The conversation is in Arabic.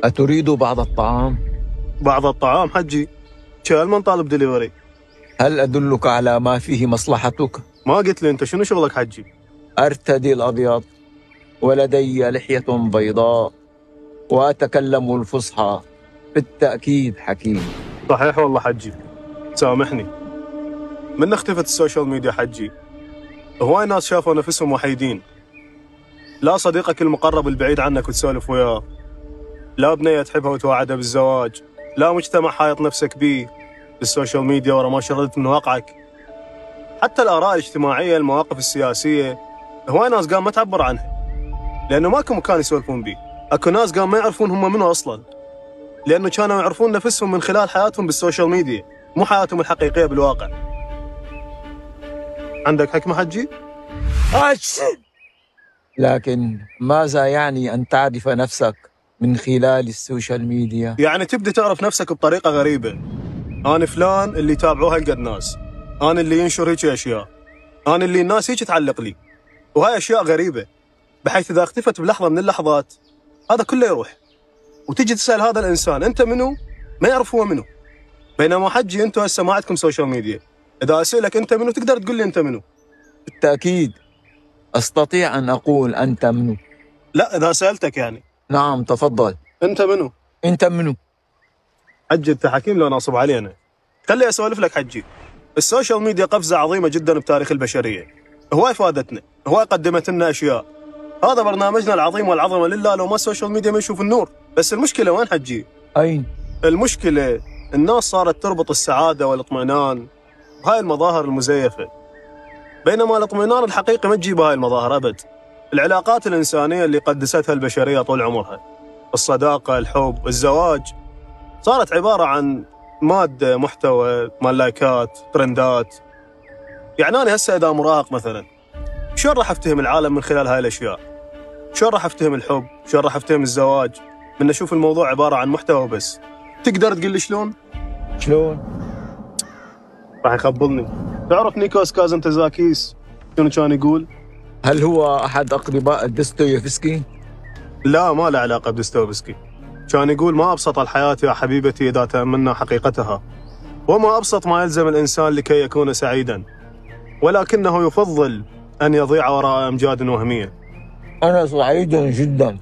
أتريد بعض الطعام؟ بعض الطعام حجي؟ شال من طالب دليفري؟ هل أدلك على ما فيه مصلحتك؟ ما قلت لي أنت شنو شغلك حجي؟ أرتدي الأبيض ولدي لحية بيضاء وأتكلم الفصحى، بالتأكيد حكيم. صحيح والله حجي، سامحني. من اختفت السوشيال ميديا حجي هواي ناس شافوا نفسهم وحيدين، لا صديقك المقرب البعيد عنك وتسولف وياه، لا بنية تحبها وتوعدها بالزواج، لا مجتمع حايط نفسك بيه بالسوشيال ميديا ورا ما شردت من واقعك. حتى الآراء الاجتماعية، المواقف السياسية، هواي ناس قام ما تعبر عنها لأنه ماكو مكان يسولفون بيه. أكو ناس قام ما يعرفون هم منو أصلا، لأنه كانوا يعرفون نفسهم من خلال حياتهم بالسوشيال ميديا، مو حياتهم الحقيقية بالواقع. عندك حكمة حجي؟ لكن ماذا يعني أن تعرف نفسك من خلال السوشيال ميديا؟ يعني تبدأ تعرف نفسك بطريقة غريبة. أنا فلان اللي يتابعوه هالقد ناس، أنا اللي ينشر هيك أشياء، أنا اللي الناس هيك تعلق لي، وهاي أشياء غريبة بحيث إذا اختفت بلحظة من اللحظات هذا كله يروح، وتجي تسأل هذا الإنسان أنت منو؟ ما يعرف هو منو. بينما حجي أنتوا هسه ما عندكم سوشيال ميديا، إذا أسألك أنت منو تقدر تقول لي أنت منو. بالتأكيد أستطيع أن أقول أنت منو. لا إذا سألتك يعني. نعم تفضل. أنت منو؟ أنت منو؟ حجي أنت حكيم لو ناصب علي أنا. خلي أسولف لك حجي. السوشيال ميديا قفزة عظيمة جدا بتاريخ البشرية، هواي فادتنا، هواي قدمت لنا أشياء. هذا برنامجنا العظيم والعظمة لله، لو ما السوشيال ميديا ما يشوف النور. بس المشكلة وين حجي؟ أين؟ المشكلة الناس صارت تربط السعادة والاطمئنان بهاي المظاهر المزيفة، بينما الاطمئنان الحقيقي ما تجيب هاي المظاهر أبد. العلاقات الإنسانية اللي قدستها البشرية طول عمرها، الصداقة، الحب، الزواج، صارت عبارة عن مادة، محتوى، مال لايكات، ترندات. يعني أنا هسه إذا مراهق مثلا، شلون راح أفتهم العالم من خلال هاي الأشياء؟ شلون راح أفتهم الحب؟ شلون راح أفتهم الزواج؟ من أشوف الموضوع عبارة عن محتوى بس. تقدر تقول لي شلون؟ شلون؟ راح يخبلني. تعرف نيكولاس كازانتزاكيس شنو كان يقول؟ هل هو أحد أقرباء دوستويفسكي؟ لا، ما له علاقة بدوستويفسكي. كان يقول ما أبسط الحياة يا حبيبتي إذا تأملنا حقيقتها، وما أبسط ما يلزم الإنسان لكي يكون سعيدا، ولكنه يفضل أن يضيع وراء أمجاد وهمية. أنا سعيد جدا.